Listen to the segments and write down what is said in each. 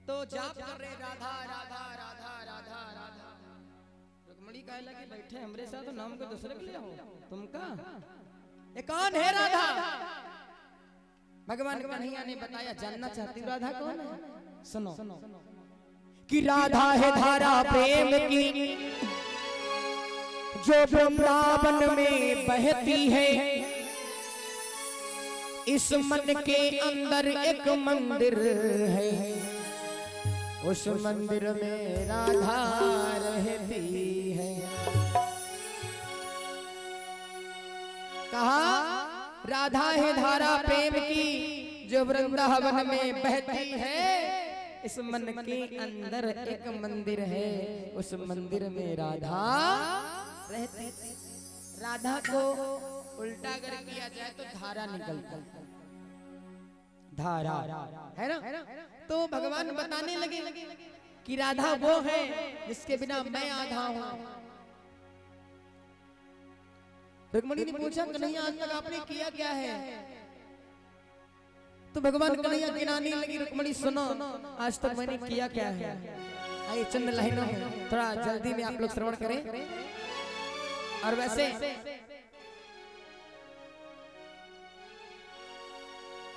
तो जाप कर रहे राधा राधा राधा राधा राधा। रुक्मणी कहे लगी बैठे हमरे साथ तो नाम को दूसरे के लिए हो तुम का ये कौन है राधा। भगवान कन्हैया ने बताया जानना चाहती राधा कौन है। सुनो कि राधा है धारा प्रेम की जो वृंदावन में बहती है। इस मन के अंदर एक मंदिर है उस मंदिर में राधा रहती है। कहा राधा है धारा प्रेम की जो वृंदावन में बहती है। इस मन के अंदर एक मंदिर है उस मंदिर में राधा रहती है। राधा को उल्टा अगर किया जाए तो धारा निकलता धारा है ना। तो भगवान बताने लगे कि राधा वो है जिसके बिना मैं आधा हूं। रुक्मणी ने पूछा कन्हैया आज तक आपने किया क्या है। तो भगवान कन्हैया गिनाने लगी रुक्मणी सुनो आज तक मैंने किया क्या है। आइए चंद लाइनों में थोड़ा जल्दी में आप लोग श्रवण करें। और वैसे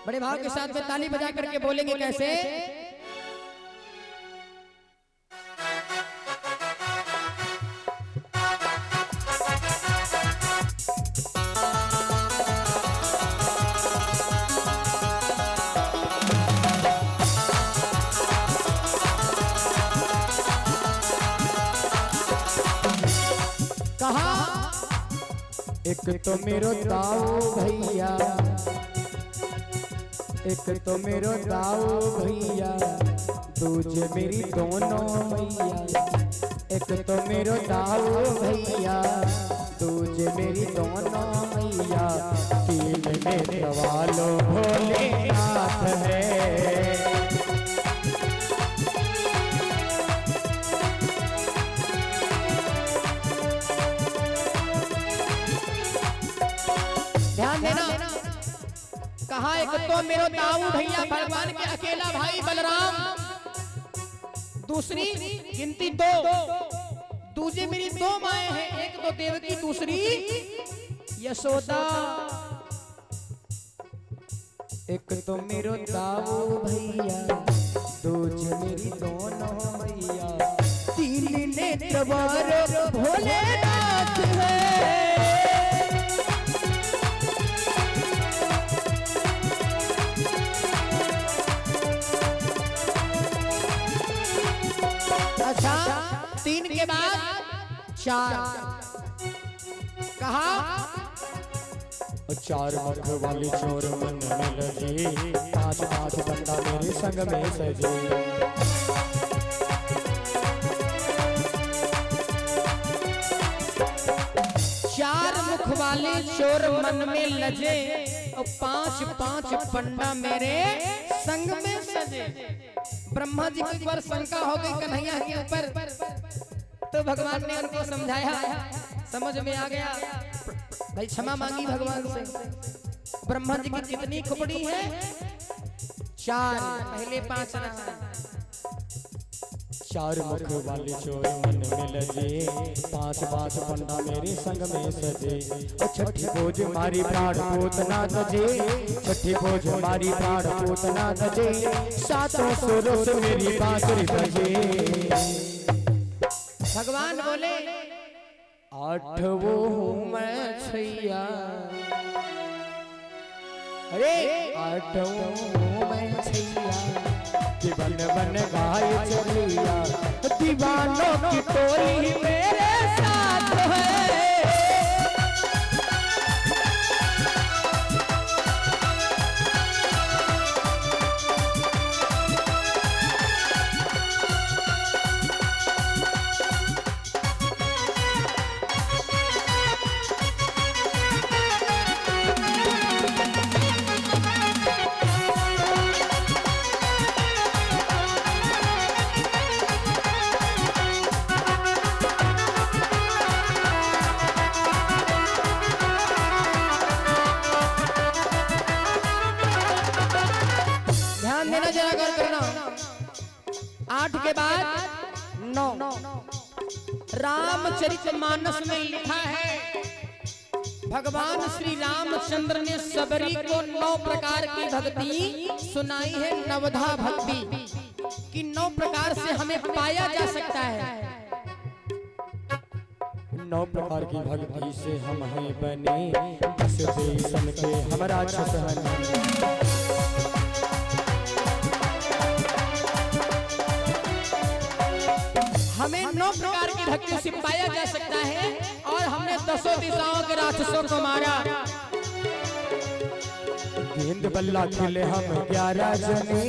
बड़े भाव के साथ में ताली बजा करके बोलेंगे कैसे। कहा एक तो मेरो दाऊ भैया एक तो मेरो दाऊ भैया दूजे मेरी दोनों मैया। एक तो मेरो दाऊ भैया दूजे मेरी दोनों मैया। तीन मेरे वालों भोलेनाथ है। ध्यान देना कहा एक तो मेरो दाऊ भैया भगवान के अकेला भाई बलराम। दूसरी गिनती दो दूजे मेरी दो माएं हैं एक तो देवकी दूसरी यशोदा। एक तो मेरो दाऊ भैया दूजे मेरी दोनों मैया। तीन नेत्र वाले भोलेनाथ है। अच्छा तीन के बाद चार कहा चार मुख वाली चोर मन में लगी। पांच पांच बंदा मेरे संग में सजे। चार मुख वाले चोर मन में लजे और पांच पांच पंडा मेरे संग में सजे। ब्रह्मा जी की पर शंका हो गई कन्हैया के ऊपर तो भगवान ने उनको समझाया समझ में आ गया। भाई क्षमा मांगी भगवान से। ब्रह्मा जी की कितनी खोपड़ी है चार पहले पांच चार मुख वाली चोर मन में लजे। पांच पांच पंडा मेरे संग में सजे। और छठी भोज मारी प्राण पूतना तजे। छठी भोज मारी प्राण पूतना तजे। सातों सुरों से मेरी बांसुरी बजे। भगवान बोले आठवो हूँ मैं छैया। अरे आठवो हूँ मैं छैया। बन बन गाय चलिया। दीवानों की टोली मेरे साथ है। 8 के बाद 9। रामचरितमानस में लिखा है भगवान श्री रामचंद्र ने सबरी को 9 प्रकार की भक्ति सुनाई है। नवधा भक्ति कि 9 प्रकार से हमें पाया जा सकता है। 9 प्रकार की भक्ति से हम हैं बने, बस बेसन के हमारा छसहन। हमें 9 प्रकार की भक्ति से पाया जा सकता है और हमने 10 दिशाओं के राक्षसों को मारा। गेंद बल्ला खेले हम 11 जने,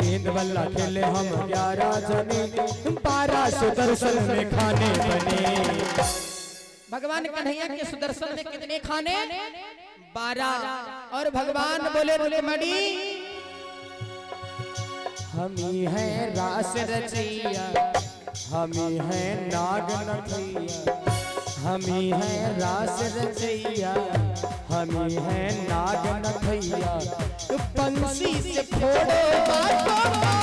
गेंद बल्ला खेले हम 11 जने, 12 सुदर्शन में खाने बने। भगवान कन्हैया के सुदर्शन में कितने खाने? 12। और भगवान बोले बोले मणि हम ही हैं रास रचैया, हम ही हैं नाग नथैया, हम ही हैं रास रचैया, हम ही हैं नाग नथैया। बंसी से फोड़ो बातों को।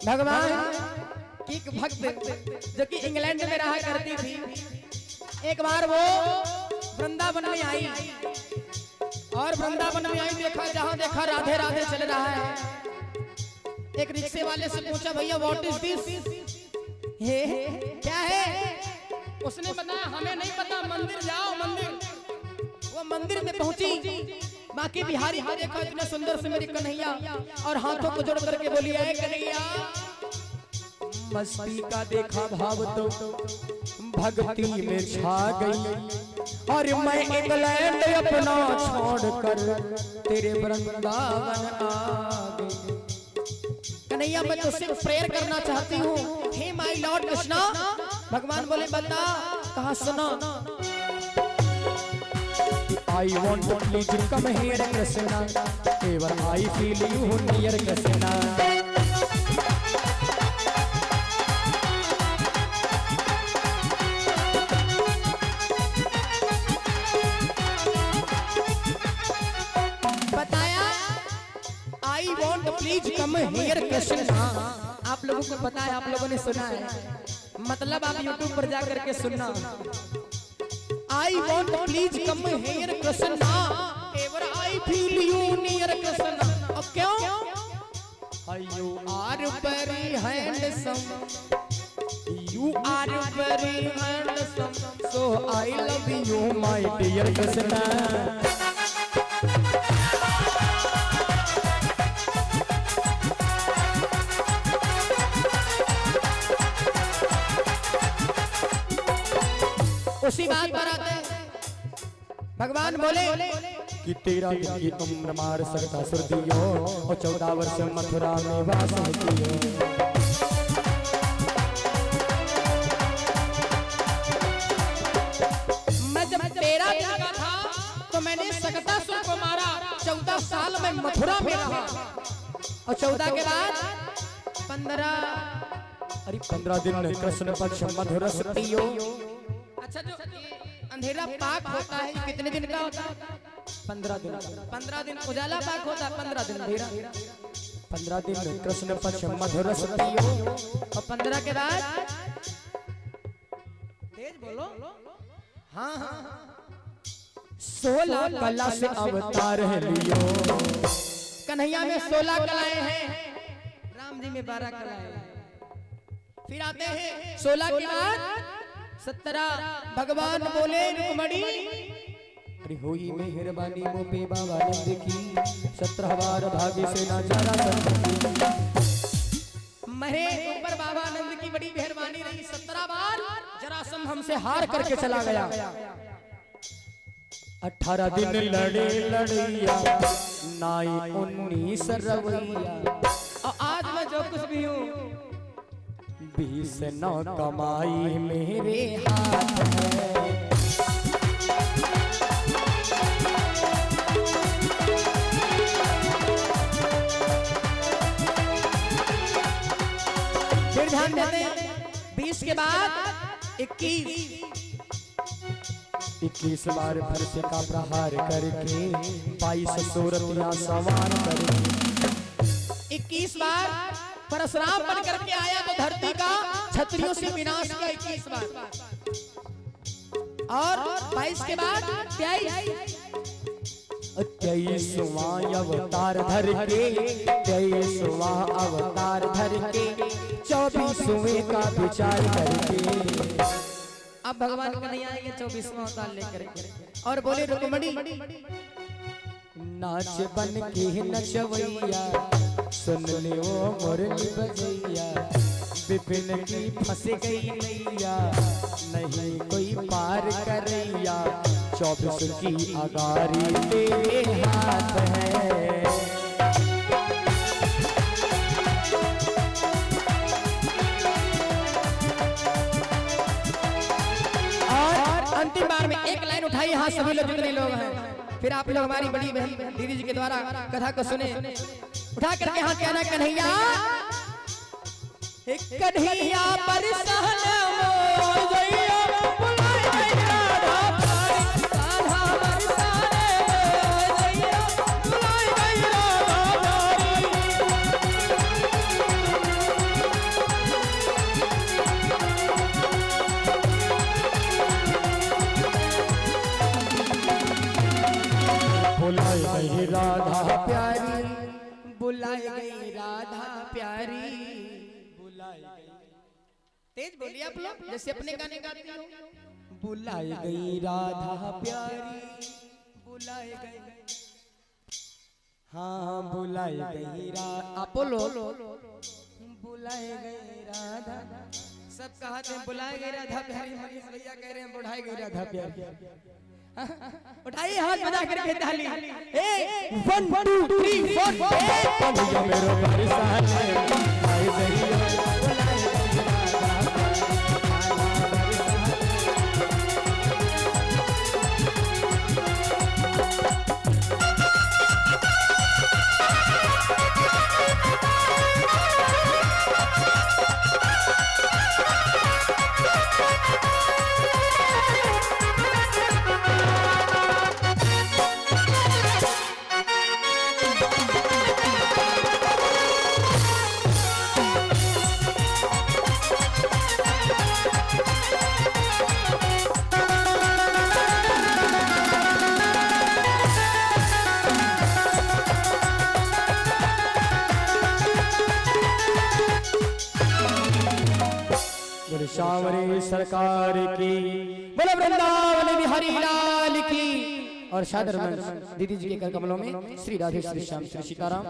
भगवान की एक भक्त जो कि इंग्लैंड में रहा करती थी, एक बार वो वृंदावन में आई और वृंदावन में आई, देखा जहां देखा राधे राधे चल रहा है। एक रिक्शे वाले से पूछा भैया व्हाट इज दिस, ये क्या है? उसने बताया हमें नहीं पता, मंदिर जाओ मंदिर। वो मंदिर में पहुंची, बाकी बिहारी को देखा इतने सुंदर से मेरी कन्हैया और हाथों को जोड़ करके बोली आए कन्हैया। मस्ती का देखा भाव तो भक्ति में छा गई, और मैं इंग्लैंड अपना छोड़कर तेरे वृंदावन आ गई। कन्हैया मैं तुझसे प्रेयर करना चाहती हूँ, हे माय लॉर्ड कृष्णा। भगवान बोले बता, कहा सुना। I want to please come here Krishna, ever I feel you near Krishna. बताया I want to please come here Krishna। आप लोगों को पता है, आप लोगों ने सुना है, मतलब आप YouTube पर जा करके सुनना। I want to please come here Krishna, ever I feel you near Krishna। अब क्यों? You are very handsome, you are very handsome, so I love you my dear Krishna। उसी बात पर आते हैं, भगवान बोले कि 13 दिन की उम्र मार सकता सुरदियो, और 14 वर्ष मथुरा में वास कियो। मैं जब 13 दिन का था तो मैंने सकतासुर को मारा। 14 साल में मथुरा में रहा, और 14 के बाद 15 दिन कृष्ण पक्ष मधुर रस पियो। अच्छा, जो अंधेरा पाक होता है कितने दिन का होता है? 15 दिन। 15 दिन उजाला पाक होता है, 15 दिन अंधेरा। 15 दिन कृष्ण पक्ष मधुर रस पियो, और 15 के बाद तेज बोलो। हाँ हाँ, 16 कला से अवतार है लियो। कन्हैया में 16 कलाएं हैं, राम जी में 12 कलाएं हैं। फिर आते हैं 16 के बाद 17। भगवान बोले रुक्मणी अरे हुई मेहरबानी मो पे बाबा नंद की 17 बार भाग्य से ना जरा मेरे ऊपर बाबा आनंद की बड़ी मेहरबानी रही। 17 बार जरासंध हमसे हार करके चला गया। 18 दिन लड़े लड़ैया नाई 19 रवैया। और आज मैं जो कुछ भी हूँ 20 नौ कमाई मेरे हाथ है। फिर ध्यान देते हैं 20 के बाद 21 बार फर्श का प्रहार करके 22 सूरतियां सवार करके 21 बार परशुराम बन करके आया तो धरती का क्षत्रियों से विनाश किया 21 बार। और 22 के बाद 23वां अवतार धर के 23वां अवतार धर के 24वें का विचार करके अब भगवान कन्हैया आएंगे 24वां अवतार लेकर और बोले रुक्मणी नाच बन के नचवैया सुन ले वो मुरली बजैया विपिन की फंस गई नैया नहीं कोई पार करैया 24 की अगारी तेरे हाथ है। अंतिम बार में एक लाइन उठाई यहाँ सभी लोग जितने लोग हैं। फिर आप लोग हमारी बड़ी बहन दीदी जी के द्वारा कथा को सुने। उठा करके हाथ कहना कन्हैया कन्हैया पर बुलाई गई राधा प्यारी बुलाई गई राधा प्यारी। तेज बोलिए आप लोग जैसे अपने गाने गाते हो। बुलाई गई राधा प्यारी बुलाई गई हाँ बुलाई गई राधा आप लोग बुलाई गई राधा। सब कहते हैं बुलाई गई राधा प्यारी। मनीष भैया कह रहे हैं बुढ़ाई गई राधा प्यारी। उठाइए हाथ बजा करके ताली। 1 2 3 4 मेरो बरसाने आई गई शावरी सरकार की बोलो वृंदावन बिहारी लाल की। और सादर दीदी जी के कर कमलों में श्री राधे श्री श्याम श्री सीताराम।